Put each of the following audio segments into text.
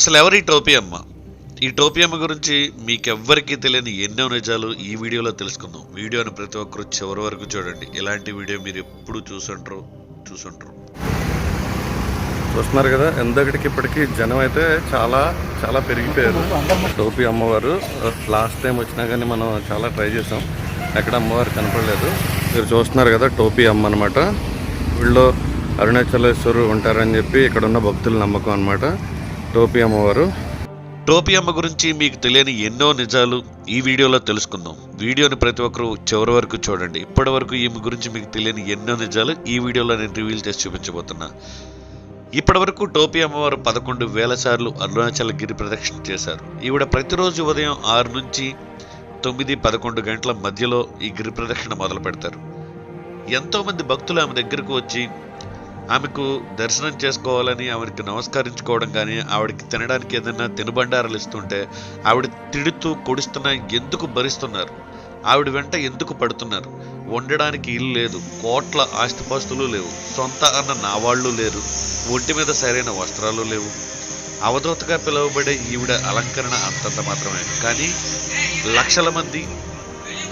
అసలు ఎవరి టోపీ అమ్మ? ఈ టోపీ అమ్మ గురించి మీకెవ్వరికీ తెలియని ఎన్నో నిజాలు ఈ వీడియోలో తెలుసుకుందాం. వీడియోని ప్రతి ఒక్కరు చివరి వరకు చూడండి. ఇలాంటి వీడియో మీరు ఎప్పుడు చూసుంటారు. చూస్తున్నారు కదా, ఎందక్కడికి ఇప్పటికీ జనం అయితే చాలా చాలా పెరిగిపోయారు. టోపీ అమ్మవారు లాస్ట్ టైం వచ్చినా కానీ మనం చాలా ట్రై చేసాం, ఎక్కడ అమ్మవారు కనపడలేదు. మీరు చూస్తున్నారు కదా, టోపీ అమ్మ అనమాట. వీళ్ళు అరుణాచలేశ్వరు ఉంటారని చెప్పి ఇక్కడ ఉన్న భక్తుల నమ్మకం అనమాట టోపీ అమ్మవారు. టోపీ అమ్మ గురించి మీకు తెలియని ఎన్నో నిజాలు ఈ వీడియోలో తెలుసుకుందాం. వీడియోని ప్రతి ఒక్కరు చివరి వరకు చూడండి. ఇప్పటి వరకు ఈమె గురించి మీకు తెలియని ఎన్నో నిజాలు ఈ వీడియోలో నేను రివీల్ చేసి చూపించబోతున్నా. ఇప్పటి వరకు టోపీ అమ్మవారు 11,000 సార్లు అరుణాచల గిరి ప్రదక్షిణ చేశారు. ఈవిడ ప్రతిరోజు ఉదయం 6 నుంచి 9-11 గంటల మధ్యలో ఈ గిరి ప్రదక్షిణ మొదలు పెడతారు. ఎంతోమంది భక్తులు ఆమె దగ్గరకు వచ్చి ఆమెకు దర్శనం చేసుకోవాలని, ఆవిడకి నమస్కరించుకోవడం కానీ, ఆవిడకి తినడానికి ఏదైనా తినుబండారాలు ఇస్తుంటే ఆవిడ తిడుతూ కొడుస్తున్నా ఎందుకు భరిస్తున్నారు, ఆవిడ వెంట ఎందుకు పడుతున్నారు, వండడానికి ఇల్లు లేదు, కోట్ల ఆస్తిపాస్తులు లేవు, సొంత అన్న నావాళ్ళు లేరు, ఒంటి మీద సరైన వస్త్రాలు లేవు, అవధూతగా పిలువబడే ఈవిడ అలంకరణ అంతంత మాత్రమే. కానీ లక్షల మంది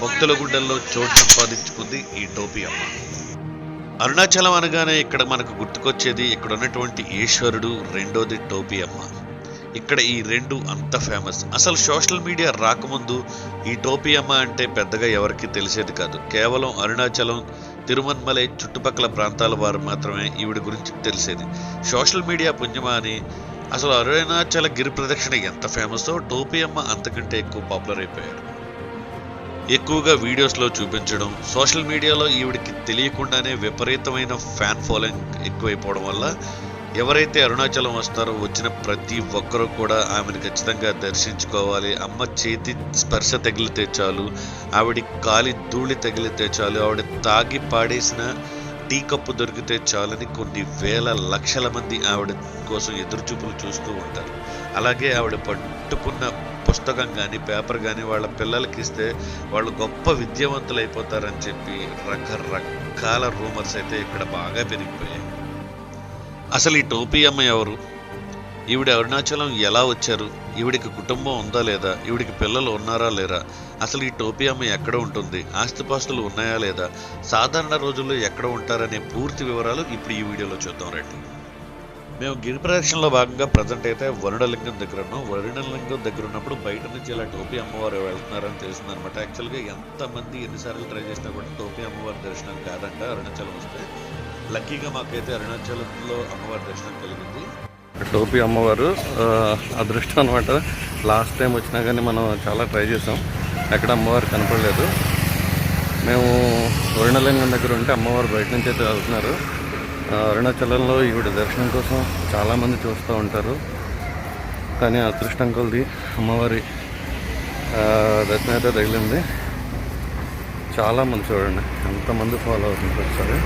భక్తుల గుండెల్లో చోటు సంపాదించుకుంది ఈ టోపీ అమ్మ. అరుణాచలం అనగానే ఇక్కడ మనకు గుర్తుకొచ్చేది ఇక్కడ ఉన్నటువంటి ఈశ్వరుడు, రెండోది టోపీ అమ్మ. ఇక్కడ ఈ రెండు అంత ఫేమస్. అసలు సోషల్ మీడియా రాకముందు ఈ టోపీ అమ్మ అంటే పెద్దగా ఎవరికి తెలిసేది కాదు. కేవలం అరుణాచలం, తిరుమన్మలై చుట్టుపక్కల ప్రాంతాల వారు మాత్రమే ఈవిడ గురించి తెలిసేది. సోషల్ మీడియా పుణ్యమా అని అసలు అరుణాచల గిరి ప్రదక్షిణ ఎంత ఫేమసో టోపీ అమ్మ అంతకంటే ఎక్కువ పాపులర్ అయిపోయారు. ఎక్కువగా వీడియోస్లో చూపించడం, సోషల్ మీడియాలో ఈవిడికి తెలియకుండానే విపరీతమైన ఫ్యాన్ ఫాలోయింగ్ ఎక్కువైపోవడం వల్ల ఎవరైతే అరుణాచలం వస్తారో వచ్చిన ప్రతి ఒక్కరూ కూడా ఆమెను ఖచ్చితంగా దర్శించుకోవాలి. అమ్మ చేతి స్పర్శ తగిలితే చాలు, ఆవిడ కాలి ధూళి తగిలితే చాలు, ఆవిడ తాగి పాడేసిన టీ కప్పు దొరికితే చాలని కొన్ని వేల లక్షల మంది ఆవిడ కోసం ఎదురుచూపులు చూస్తూ ఉంటారు. అలాగే ఆవిడ పట్టుకున్న పుస్తకం కానీ పేపర్ కానీ వాళ్ళ పిల్లలకి ఇస్తే వాళ్ళు గొప్ప విద్యావంతులు అయిపోతారని చెప్పి రకరకాల రూమర్స్ అయితే ఇక్కడ బాగా పెరిగిపోయాయి. అసలు ఈ టోపీ అమ్మ ఎవరు? ఈవిడ అరుణాచలం ఎలా వచ్చారు? ఈవిడికి కుటుంబం ఉందా లేదా? ఈవిడికి పిల్లలు ఉన్నారా లేరా? అసలు ఈ టోపీ అమ్మ ఎక్కడ ఉంటుంది? ఆస్తిపాస్తులు ఉన్నాయా లేదా? సాధారణ రోజుల్లో ఎక్కడ ఉంటారనే పూర్తి వివరాలు ఇప్పుడు ఈ వీడియోలో చూద్దాం రండి. మేము గిరి ప్రదక్షిణలో భాగంగా ప్రజెంట్ అయితే వరుణలింగం దగ్గర ఉన్నాం. వరుణలింగం దగ్గర ఉన్నప్పుడు బయట నుంచి ఇలా టోపీ అమ్మవారు వెళ్తున్నారని తెలిసిందనమాట. యాక్చువల్గా ఎంతమంది ఎన్నిసార్లు ట్రై చేసినా కూడా టోపీ అమ్మవారి దర్శనం కాదంట అరుణాచలం వస్తే. లక్కీగా మాకైతే అరుణాచలంలో అమ్మవారి దర్శనం కలిగింది. టోపీ అమ్మవారు అదృష్టం అనమాట. లాస్ట్ టైం వచ్చినా కానీ మనం చాలా ట్రై చేసాం, ఎక్కడ అమ్మవారు కనపడలేదు. మేము వరుణలింగం దగ్గర ఉంటే అమ్మవారు బయట నుంచి అయితే వెళ్తున్నారు. అరుణాచలంలో ఈవిడ దర్శనం కోసం చాలామంది చూస్తూ ఉంటారు. కానీ అదృష్టం కొలది అమ్మవారి దర్శనం అయితే తగిలింది. చాలామంది చూడండి ఎంతమంది ఫాలో అవుతుంది ఒకసారి.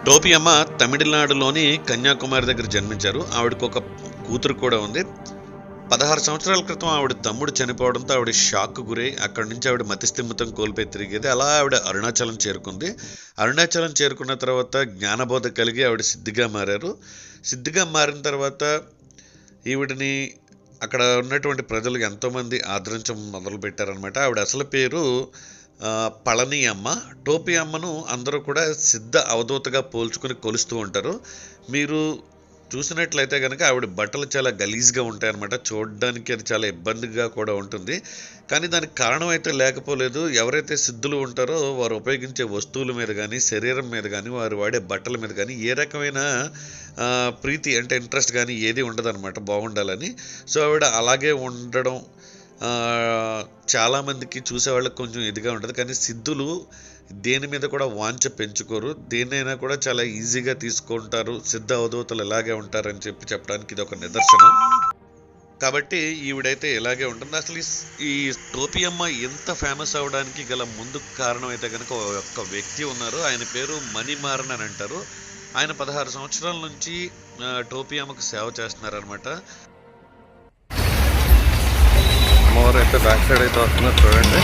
టోపీ అమ్మ తమిళనాడులోని కన్యాకుమారి దగ్గర జన్మించారు. ఆవిడకు ఒక కూతురు కూడా ఉంది. 16 సంవత్సరాల క్రితం ఆవిడ తమ్ముడు చనిపోవడంతో ఆవిడ షాక్ గురై అక్కడి నుంచి ఆవిడ మతిస్థిమితం కోల్పోయి తిరిగేది. అలా ఆవిడ అరుణాచలం చేరుకుంది. అరుణాచలం చేరుకున్న తర్వాత జ్ఞానబోధ కలిగి ఆవిడ సిద్ధిగా మారారు. సిద్ధిగా మారిన తర్వాత ఈవిడని అక్కడ ఉన్నటువంటి ప్రజలు ఎంతోమంది ఆదరించడం మొదలుపెట్టారనమాట. ఆవిడ అసలు పేరు పళని అమ్మ. టోపీ అమ్మను అందరూ కూడా సిద్ధ అవధూతగా పోల్చుకుని కొలుస్తూ ఉంటారు. మీరు చూసినట్లయితే కనుక ఆవిడ బట్టలు చాలా గలీజ్గా ఉంటాయన్నమాట. చూడడానికి అది చాలా ఇబ్బందిగా కూడా ఉంటుంది. కానీ దానికి కారణం అయితే లేకపోలేదు. ఎవరైతే సిద్ధులు ఉంటారో వారు ఉపయోగించే వస్తువుల మీద కానీ, శరీరం మీద కానీ, వారు వాడే బట్టల మీద కానీ ఏ రకమైన ప్రీతి అంటే ఇంట్రెస్ట్ కానీ ఏది ఉండదన్నమాట బాగుండాలని. సో ఆవిడ అలాగే ఉండడం చాలామందికి చూసేవాళ్ళకి కొంచెం ఇదిగా ఉంటుంది. కానీ సిద్ధులు దేని మీద కూడా వాంఛ పెంచుకోరు, దేన్నైనా కూడా చాలా ఈజీగా తీసుకుంటారు. సిద్ధ అవధూతలు ఇలాగే ఉంటారని చెప్పడానికి ఇది ఒక నిదర్శనం. కాబట్టి ఈవిడైతే ఇలాగే ఉంటుంది. అసలు ఈ టోపీ అమ్మ ఎంత ఫేమస్ అవడానికి గల ముందు కారణం అయితే కనుక ఒక వ్యక్తి ఉన్నారు. ఆయన పేరు మణిమారన్ అని అంటారు. ఆయన 16 సంవత్సరాల నుంచి టోపీ అమ్మకు సేవ చేస్తున్నారనమాట. అమ్మవారు అయితే బ్యాక్ సైడ్ అయితే వస్తున్నారు చూడండి.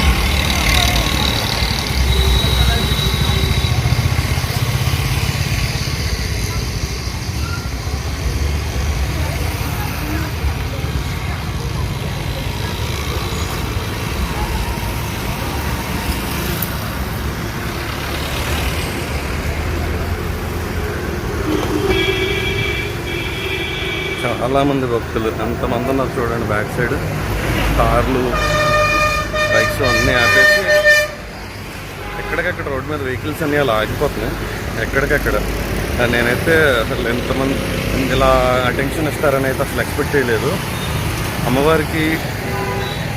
చాలామంది భక్తులు ఎంతమంది ఉన్నారు చూడండి. బ్యాక్ సైడ్ కార్లు, బైక్స్ అన్నీ ఆపేసి ఎక్కడికక్కడ రోడ్డు మీద వెహికల్స్ అన్నీ అలా ఆగిపోతున్నాయి ఎక్కడికక్కడ. నేనైతే అసలు ఎంతమంది ఇలా అటెన్షన్ ఇస్తారని అయితే అసలు ఎక్స్పెక్ట్ చేయలేదు. అమ్మవారికి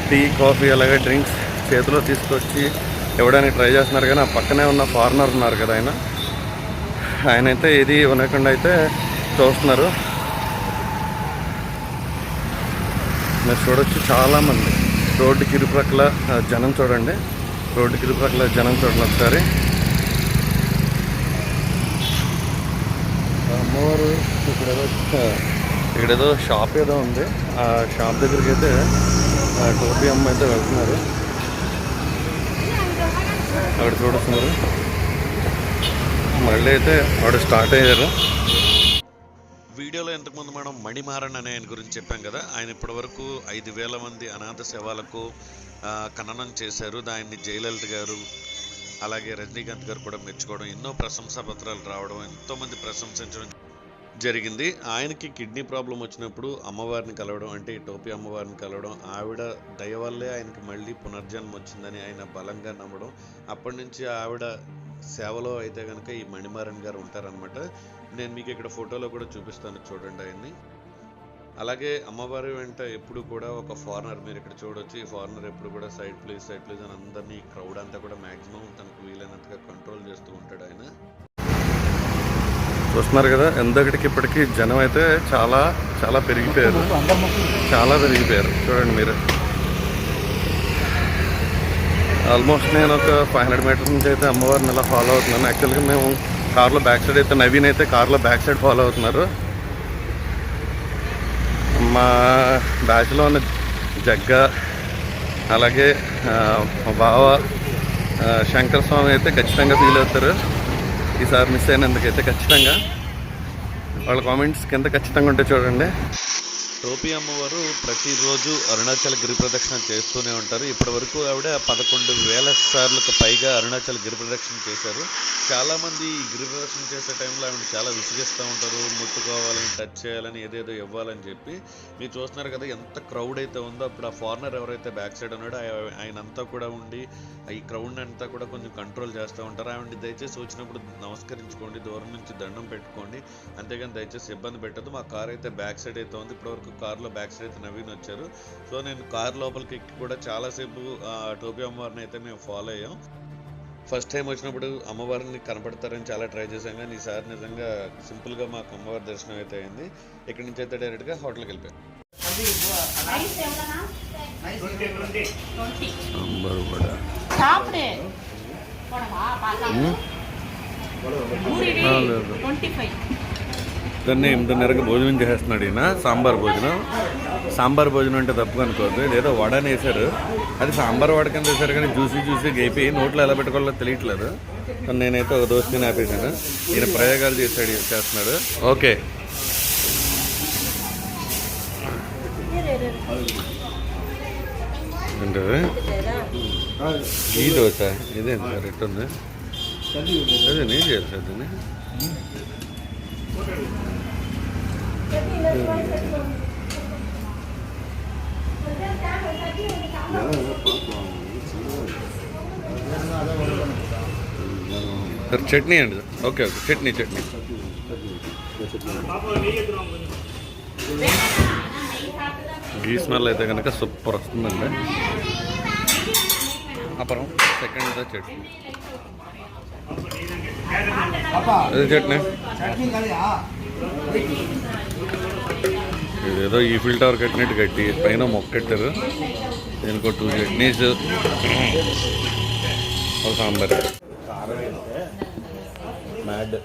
టీ, కాఫీ అలాగే డ్రింక్స్ చేతిలో తీసుకొచ్చి ఇవ్వడానికి ట్రై చేస్తున్నారు. కానీ ఆ పక్కనే ఉన్న ఫారినర్ ఉన్నారు కదా, ఆయన అయితే ఏది ఇవ్వకుండా అయితే చూస్తున్నారు. మీరు చూడొచ్చు చాలామంది రోడ్డుకి ఇరుప్రక్కల జనం చూడండి. రోడ్డుకి ఇరుప్రక్కల జనం చూడండి ఒకసారి. అమ్మవారు ఇక్కడేదో షాప్ ఏదో ఉంది. ఆ షాప్ దగ్గరికి అయితే టోపీ అమ్మ అయితే వెళ్తున్నారు. అక్కడ చూడుతున్నారు. మళ్ళీ అయితే వాడు స్టార్ట్ అయ్యారు. వీడియోలో ఇంతకుముందు మనం మణిమారన్ అనే ఆయన గురించి చెప్పాం కదా. ఆయన ఇప్పటివరకు 5,000 మంది అనాథ శవాలకు ఖననం చేశారు. దాన్ని జయలలిత గారు అలాగే రజనీకాంత్ గారు కూడా మెచ్చుకోవడం, ఎన్నో ప్రశంసా పత్రాలు రావడం, ఎంతోమంది ప్రశంసించడం జరిగింది. ఆయనకి కిడ్నీ ప్రాబ్లం వచ్చినప్పుడు అమ్మవారిని కలవడం, అంటే టోపీ అమ్మవారిని కలవడం, ఆవిడ దయ వల్లే ఆయనకి మళ్ళీ పునర్జన్మ వచ్చిందని ఆయన బలంగా నమ్మడం. అప్పటి నుంచి ఆవిడ సేవలో అయితే కనుక ఈ మణిమారన్ గారు ఉంటారనమాట. నేను మీకు ఇక్కడ ఫోటోలో కూడా చూపిస్తాను, చూడండి ఆయన్ని. అలాగే అమ్మవారి వెంట ఎప్పుడు కూడా ఒక ఫారినర్, మీరు ఇక్కడ చూడొచ్చు, ఈ ఫారినర్ ఎప్పుడు కూడా సైడ్ ప్లీజ్ అని అందరినీ క్రౌడ్ అంతా కూడా మ్యాక్సిమం తనకు వీలైనంతగా కంట్రోల్ చేస్తూ ఉంటాడు ఆయన. చూస్తున్నారు కదా, ఎంతటికి ఇప్పటికీ జనం అయితే చాలా చాలా పెరిగిపోయారు. చూడండి మీరు. ఆల్మోస్ట్ నేను ఒక 500 మీటర్స్ నుంచి అయితే అమ్మవారిని ఇలా ఫాలో అవుతున్నాను. యాక్చువల్గా మేము కార్లో బ్యాక్ సైడ్ అయితే, నవీన్ అయితే కార్లో బ్యాక్ సైడ్ ఫాలో అవుతున్నారు. మా బ్యాచ్లో ఉన్న జగ్గ అలాగే మా బావ శంకర స్వామి అయితే ఖచ్చితంగా ఫీల్ అవుతారు ఈసారి మిస్ అయినందుకైతే. ఖచ్చితంగా వాళ్ళ కామెంట్స్ కింద ఖచ్చితంగా ఉంటే చూడండి. టోపీ అమ్మవారు ప్రతిరోజు అరుణాచల్ గిరి ప్రదక్షిణ చేస్తూనే ఉంటారు. ఇప్పటి వరకు ఆవిడ 11,000 సార్లకు పైగా అరుణాచల్ గిరి ప్రదక్షిణ చేశారు. చాలామంది ఈ గిరి ప్రదక్షిణ చేసే టైంలో ఆవిడ చాలా విసిగిస్తూ ఉంటారు, ముట్టుకోవాలని, టచ్ చేయాలని, ఏదేదో ఇవ్వాలని చెప్పి. మీరు చూస్తున్నారు కదా ఎంత క్రౌడ్ అయితే ఉందో. అప్పుడు ఆ ఫారినర్ ఎవరైతే బ్యాక్ సైడ్ ఉన్నాడో ఆయన అంతా కూడా ఉండి ఈ క్రౌడ్ అంతా కూడా కొంచెం కంట్రోల్ చేస్తూ ఉంటారు. ఆవిడ దయచేసి వచ్చినప్పుడు నమస్కరించుకోండి, దూరం నుంచి దండం పెట్టుకోండి, అంతేగాని దయచేసి ఇబ్బంది పెట్టదు. మా కార్ అయితే బ్యాక్ సైడ్ అయితే ఉంది. ఇప్పటివరకు కార్లో బ్యాక్ సైడ్ అయితే నవీన్ వచ్చారు. సో నేను కార్ లోపలికి ఎక్కి కూడా చాలాసేపు టోపీ అమ్మవారిని అయితే మేము ఫాలో అయ్యాం. ఫస్ట్ టైం వచ్చినప్పుడు అమ్మవారిని కనపడతారని చాలా ట్రై చేశాం, కానీ ఈసారి నిజంగా సింపుల్గా మాకు అమ్మవారి దర్శనం అయితే అయింది. ఇక్కడి నుంచి అయితే డైరెక్ట్గా హోటల్కి వెళ్ళిపోయాం. దాన్ని 8:30కి భోజనం చేసేస్తున్నాడు ఈయన. సాంబార్ భోజనం అంటే తప్పుగా అనుకోవద్దు. ఏదో వడని వేశారు, అది సాంబార్ వడ కింద వేశారు, కానీ జ్యూసీ గైపి నోట్లో ఎలా పెట్టుకోవాలో తెలియట్లేదు. నేనైతే ఒక దోస్తని ఆపేసాను. ఈయన ప్రయోగాలు చేస్తున్నాడు. ఓకే, ఏంటది ఈ దోశ? ఇదేంటి సార్ ఎట్టుంది? అదే నేను చేయాలి సార్ దీన్ని. సార్ చట్నీ అండి. ఓకే చట్నీ గీ స్మెల్ అయితే కనుక సూపర్ వస్తుందండి. అப்புறம் సెకండ్ చట్నీ, అదే చట్నీ. ఇదేదో ఈ ఫిల్టర్ కట్టినట్టు కట్టి పైన మొక్కట్టారు. దీనికో 2 చట్నీస్, ఒక సాంబార్. మ్యాడ్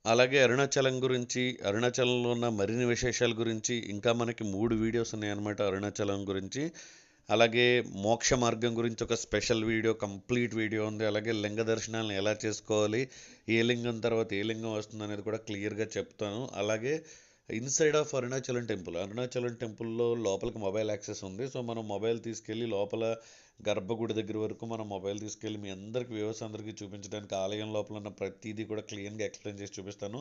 అలాగే అరుణాచలం గురించి, అరుణాచలంలో ఉన్న మరిన్ని విశేషాల గురించి ఇంకా మనకి 3 వీడియోస్ ఉన్నాయన్నమాట అరుణాచలం గురించి. అలాగే మోక్ష మార్గం గురించి ఒక స్పెషల్ వీడియో, కంప్లీట్ వీడియో ఉంది. అలాగే లింగ దర్శనాలను ఎలా చేసుకోవాలి, ఏ లింగం తర్వాత ఏ లింగం వస్తుంది అనేది కూడా క్లియర్గా చెప్తాను. అలాగే ఇన్సైడ్ ఆఫ్ అరుణాచలం టెంపుల్లో లోపలికి మొబైల్ యాక్సెస్ ఉంది. సో మనం మొబైల్ తీసుకెళ్ళి లోపల గర్భగుడి దగ్గర వరకు మనం మొబైల్ తీసుకెళ్ళి మీ అందరికి వ్యూవర్స్ అందరికీ చూపించడానికి ఆలయం లోపల ఉన్న ప్రతిదీ కూడా క్లియర్గా ఎక్స్ప్లెయిన్ చేసి చూపిస్తాను.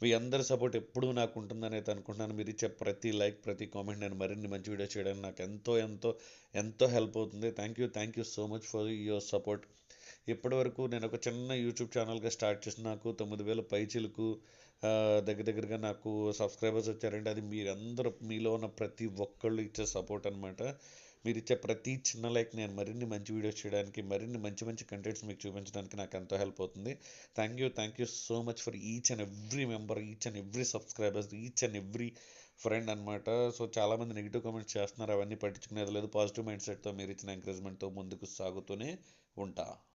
మీ అందరి సపోర్ట్ ఎప్పుడూ నాకు ఉంటుందని అయితే అనుకుంటున్నాను. మీరు ఇచ్చే ప్రతి లైక్, ప్రతి కామెంట్ నేను మరిన్ని మంచి వీడియోస్ చేయడానికి నాకు ఎంతో ఎంతో ఎంతో హెల్ప్ అవుతుంది. Thank you so much for your support. ఇప్పటివరకు నేను ఒక చిన్న యూట్యూబ్ ఛానల్గా స్టార్ట్ చేసి నాకు 9,000 పైచిలకు దగ్గరగా నాకు సబ్స్క్రైబర్స్ వచ్చారంటే అది మీరందరూ, మీలో ఉన్న ప్రతి ఒక్కళ్ళు ఇచ్చే సపోర్ట్ అనమాట. మీరు ఇచ్చే ప్రతి చిన్న లైక్ నేను మరిన్ని మంచి వీడియోస్ చేయడానికి, మరిన్ని మంచి కంటెంట్స్ మీకు చూపించడానికి నాకు ఎంతో హెల్ప్ అవుతుంది. Thank you so much for each and every member, each and every subscribers, each and every friend అనమాట. సో చాలామంది నెగిటివ్ కామెంట్స్ చేస్తున్నారు, అవన్నీ పట్టించుకునేది లేదు. పాజిటివ్ మైండ్ సెట్తో మీరు ఇచ్చిన ఎంకరేజ్మెంట్తో ముందుకు సాగుతూనే ఉంటా.